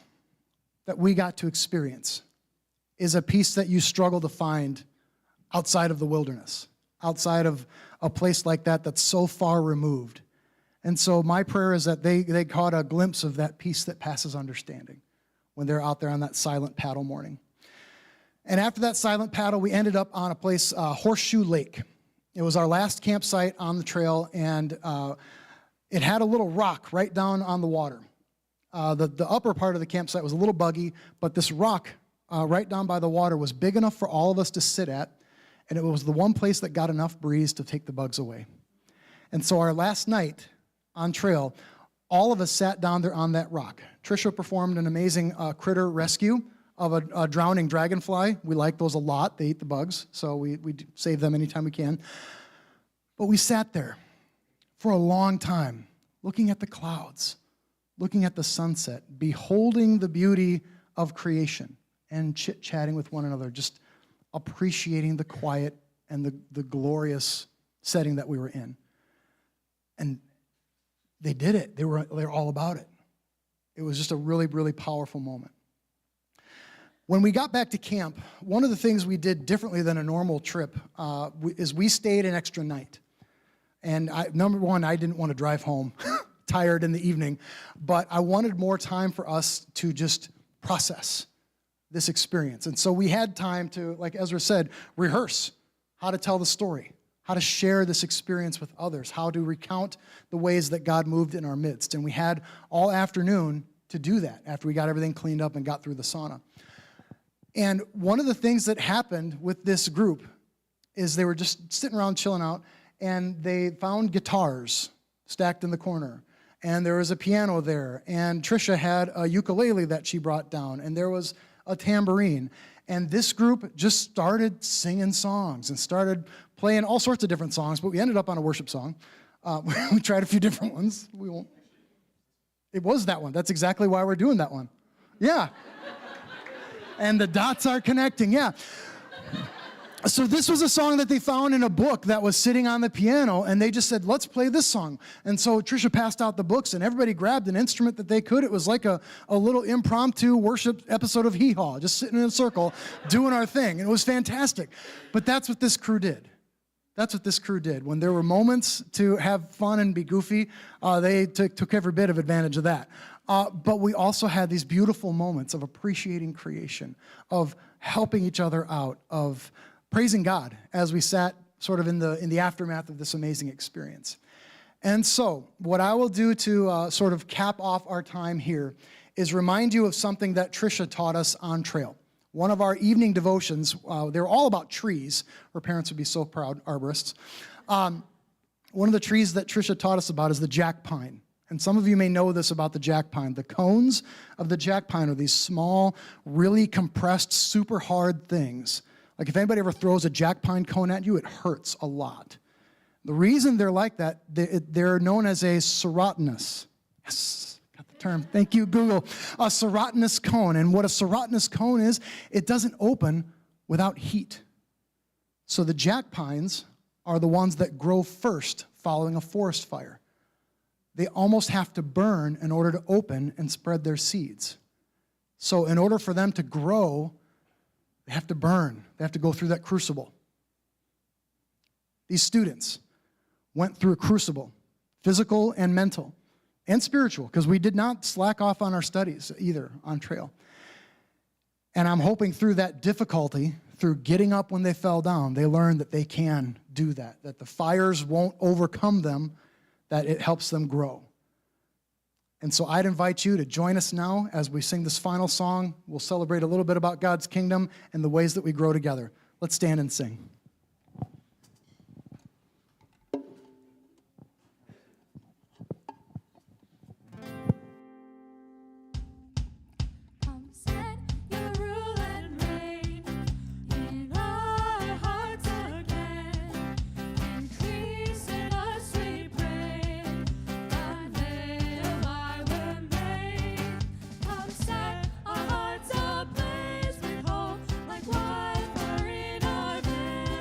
that we got to experience is a peace that you struggle to find outside of the wilderness, outside of a place like that that's so far removed. And so my prayer is that they caught a glimpse of that peace that passes understanding when they're out there on that silent paddle morning. And after that silent paddle, we ended up on a place, Horseshoe Lake. It was our last campsite on the trail, and it had a little rock right down on the water. The upper part of the campsite was a little buggy, but this rock right down by the water was big enough for all of us to sit at, and it was the one place that got enough breeze to take the bugs away. And so our last night on trail, all of us sat down there on that rock. Trisha performed an amazing critter rescue of a drowning dragonfly. We like those a lot. They eat the bugs, so we save them anytime we can. But we sat there, for a long time, looking at the clouds, looking at the sunset, beholding the beauty of creation, and chit-chatting with one another, just appreciating the quiet and the glorious setting that we were in. And they did it. They were all about it. It was just a really, really powerful moment. When we got back to camp, one of the things we did differently than a normal trip is we stayed an extra night. And number one, I didn't want to drive home tired in the evening, but I wanted more time for us to just process this experience. And so we had time to, like Ezra said, rehearse how to tell the story, how to share this experience with others, how to recount the ways that God moved in our midst. And we had all afternoon to do that after we got everything cleaned up and got through the sauna. And one of the things that happened with this group is they were just sitting around chilling out, and they found guitars stacked in the corner. And there was a piano there, and Trisha had a ukulele that she brought down, and there was a tambourine. And this group just started singing songs and started playing all sorts of different songs, but we ended up on a worship song. We tried a few different ones. We won't. It was that one. That's exactly why we're doing that one. Yeah. And the dots are connecting, yeah. So this was a song that they found in a book that was sitting on the piano, and they just said, let's play this song. And so Trisha passed out the books, and everybody grabbed an instrument that they could. It was like a little impromptu worship episode of Hee Haw, just sitting in a circle, doing our thing. And it was fantastic. But that's what this crew did. That's what this crew did. When there were moments to have fun and be goofy, they took every bit of advantage of that. But we also had these beautiful moments of appreciating creation, of helping each other out, of praising God as we sat sort of in the aftermath of this amazing experience. And so what I will do to sort of cap off our time here is remind you of something that Trisha taught us on trail. One of our evening devotions, they're all about trees. Her parents would be so proud, arborists. One of the trees that Trisha taught us about is the jack pine. And some of you may know this about the jack pine. The cones of the jack pine are these small, really compressed, super hard things. Like if anybody ever throws a jack pine cone at you, it hurts a lot. The reason they're like that, they're known as a serotinous. Yes, got the term. Thank you, Google. A serotinous cone. And what a serotinous cone is, it doesn't open without heat. So the jack pines are the ones that grow first following a forest fire. They almost have to burn in order to open and spread their seeds. So in order for them to grow, they have to burn. They have to go through that crucible. These students went through a crucible, physical and mental, and spiritual, because we did not slack off on our studies either on trail. And I'm hoping through that difficulty, through getting up when they fell down, they learned that they can do that the fires won't overcome them, that it helps them grow. And so I'd invite you to join us now as we sing this final song. We'll celebrate a little bit about God's kingdom and the ways that we grow together. Let's stand and sing. Our hearts ablaze with hope, like wildfire in our veins.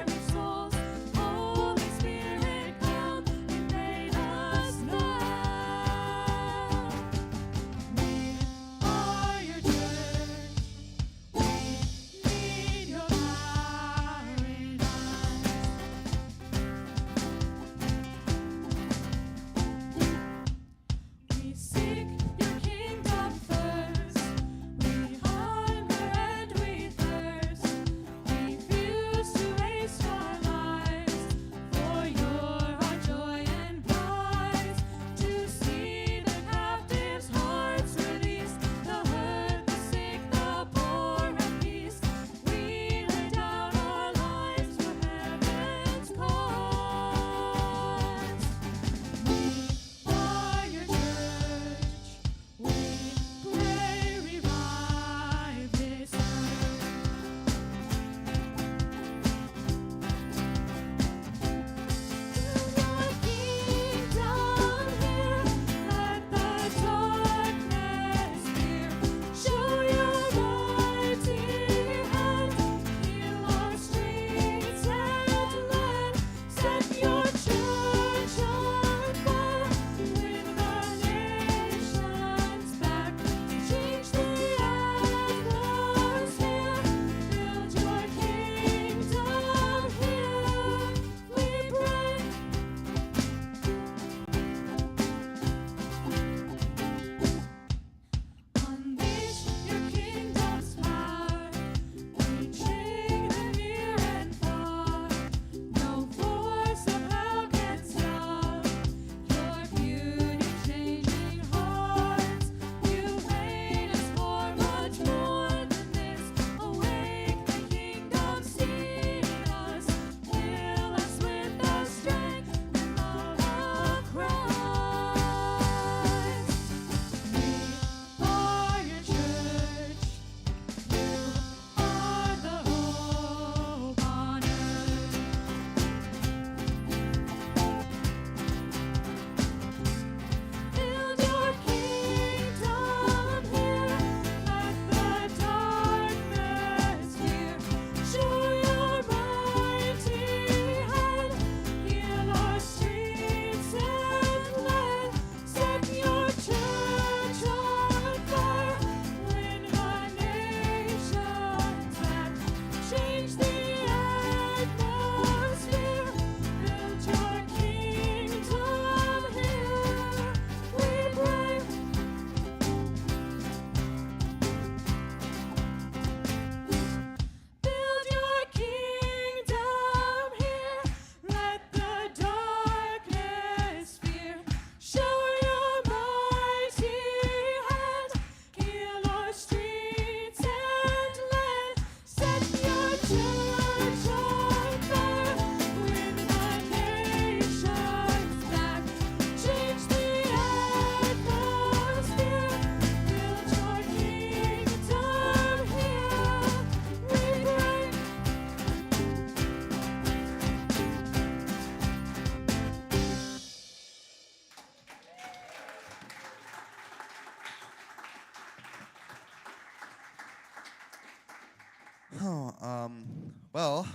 Well,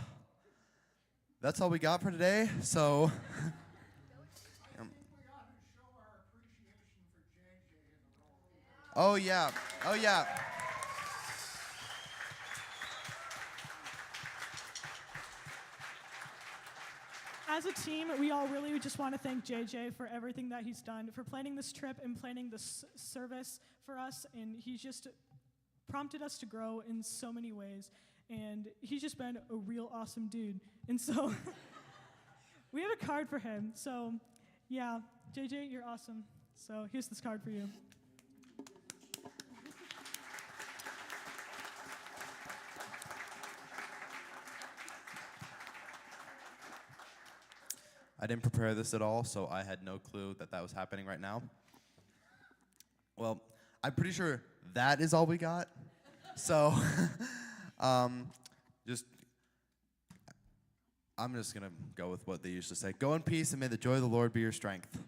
that's all we got for today. So, oh yeah, oh yeah. As a team, we all really just want to thank JJ for everything that he's done, for planning this trip and planning this service for us. And he's just prompted us to grow in so many ways. And he's just been a real awesome dude. And so we have a card for him. So yeah, JJ, you're awesome. So here's this card for you. I didn't prepare this at all, so I had no clue that that was happening right now. Well, I'm pretty sure that is all we got. So, I'm just gonna go with what they usually say. Go in peace, and may the joy of the Lord be your strength.